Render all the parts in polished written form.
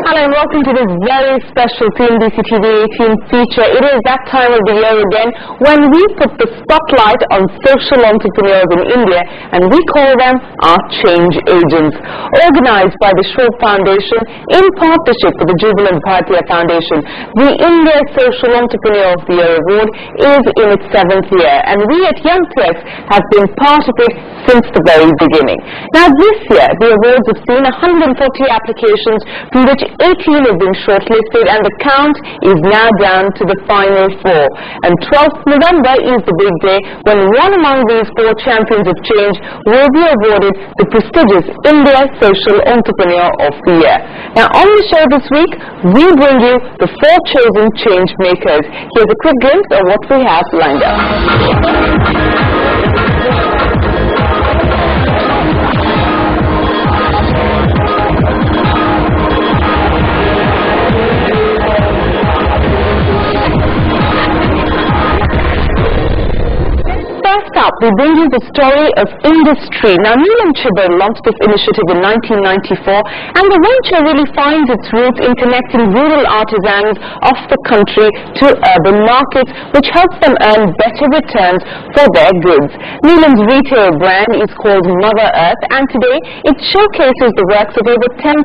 Hello and welcome to this very special TNBC TV 18 feature. It is that time of the year again when we put the spotlight on social entrepreneurs in India, and we call them our change agents. Organized by the Shore Foundation in partnership with the Jubilant Bharatiya Foundation, the India Social Entrepreneur of the Year Award is in its 7th year, and we at Young Press have been part of it since the very beginning. Now this year, the awards have seen 140 applications, from which 18 have been shortlisted, and the count is now down to the final 4. And 12th November is the big day when one among these 4 champions of change will be awarded the prestigious India Social Entrepreneur of the Year. Now on the show this week, we bring you the 4 chosen change makers. Here's a quick glimpse of what we have lined up. We bring you the story of industry. Now, Neelam Chibber launched this initiative in 1994, and the venture really finds its roots in connecting rural artisans of the country to urban markets, which helps them earn better returns for their goods. Neelam's retail brand is called Mother Earth, and today it showcases the works of over 10,000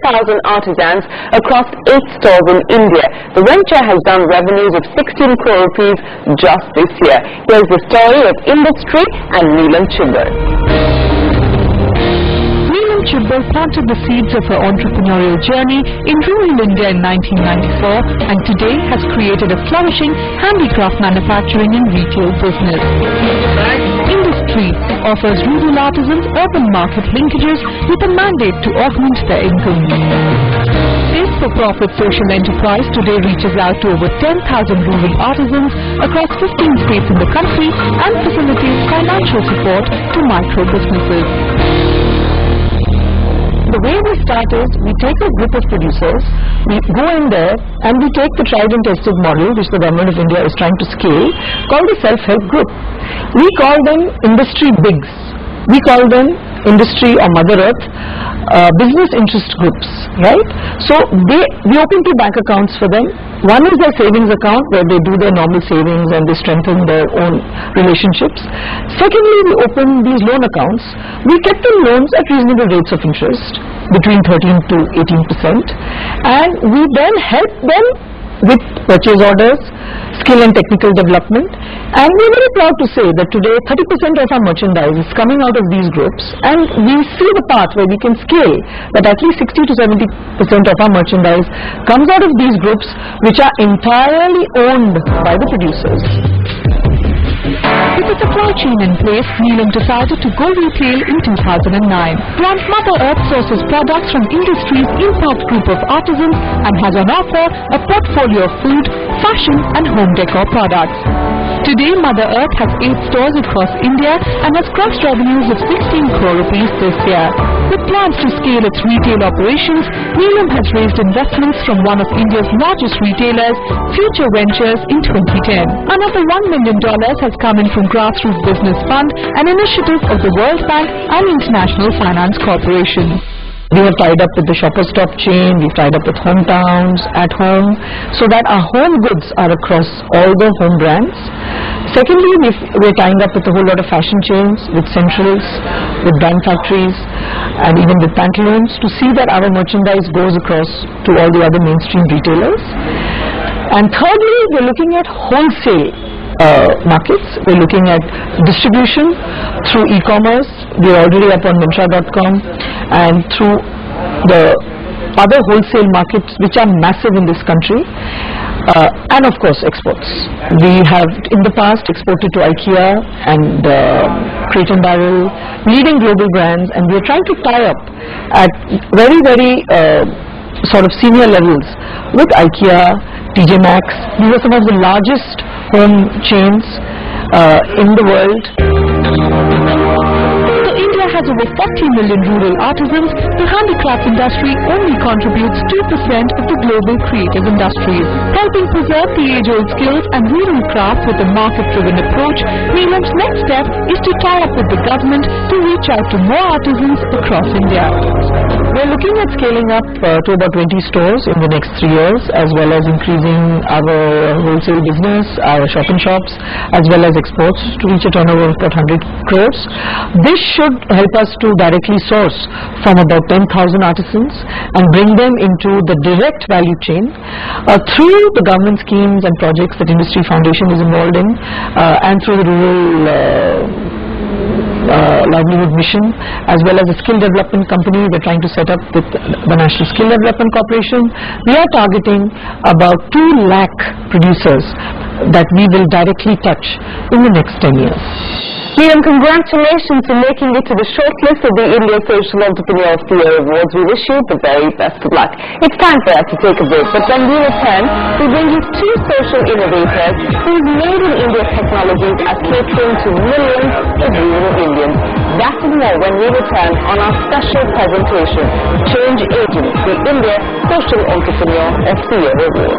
artisans across 8 stores in India. The venture has done revenues of 16 crore rupees just this year. Here's the story of industry and Neelam Chibber. Neelam Chibber planted the seeds of her entrepreneurial journey in rural India in 1994, and today has created a flourishing handicraft manufacturing and retail business. Industry offers rural artisans urban market linkages with a mandate to augment their income. This for-profit social enterprise today reaches out to over 10,000 rural artisans across 15 states in the country and facilitates financial support to micro businesses. The way we start is, we take a group of producers, we go in there and we take the tried and tested model which the government of India is trying to scale, called the self-help group. We call them industry bigs. We call them industry or Mother Earth business interest groups, right? So we open 2 bank accounts for them. One is their savings account, where they do their normal savings and they strengthen their own relationships. Secondly, we open these loan accounts. We get them loans at reasonable rates of interest, between 13 to 18%, and we then help them with purchase orders, skill and technical development, and we're very proud to say that today 30% of our merchandise is coming out of these groups, and we see the path where we can scale that at least 60 to 70% of our merchandise comes out of these groups, which are entirely owned by the producers. With the supply chain in place, Neelam decided to go retail in 2009. Brand Mother Earth sources products from industry's impact group of artisans and has on offer a portfolio of food, fashion and home decor products. Today, Mother Earth has 8 stores across India and has crossed revenues of 16 crore rupees this year. With plans to scale its retail operations, Neelam has raised investments from one of India's largest retailers, Future Ventures, in 2010. Another $1 million has come in from Grassroots Business Fund, an initiative of the World Bank and International Finance Corporation. We have tied up with the Shoppers Stop chain, we've tied up with hometowns, at home, so that our home goods are across all the home brands. Secondly, we're tying up with a whole lot of fashion chains, with centrals, with brand factories, and even with pantaloons, to see that our merchandise goes across to all the other mainstream retailers. And thirdly, we're looking at wholesale markets. We're looking at distribution through e-commerce. We're already up on Myntra.com, and through the other wholesale markets which are massive in this country, and of course exports. We have in the past exported to IKEA and Crate and Barrel, leading global brands, and we're trying to tie up at very sort of senior levels with IKEA, TJ Maxx. These are some of the largest home chains in the world. has over 40 million rural artisans, the handicraft industry only contributes 2% of the global creative industries. Helping preserve the age-old skills and rural crafts with a market-driven approach, Neelam's next step is to tie up with the government to reach out to more artisans across India. We're looking at scaling up to about 20 stores in the next 3 years, as well as increasing our wholesale business, our shop-in-shops, as well as exports to reach a turnover of about 100 crores. This should help us to directly source from about 10,000 artisans and bring them into the direct value chain through the government schemes and projects that Industry Foundation is involved in, and through the rural livelihood mission, as well as a skill development company we're trying to set up with the National Skill Development Corporation. We are targeting about 2 lakh producers that we will directly touch in the next 10 years. Neelam, congratulations for making it to the shortlist of the India Social Entrepreneur of the Year Awards. We wish you the very best of luck. It's time for us to take a break, but when we return, we bring you 2 social innovators whose made in India technologies are catering to millions of rural Indians. That and more when we return on our special presentation, Change Agent, the India Social Entrepreneur of the Year Award.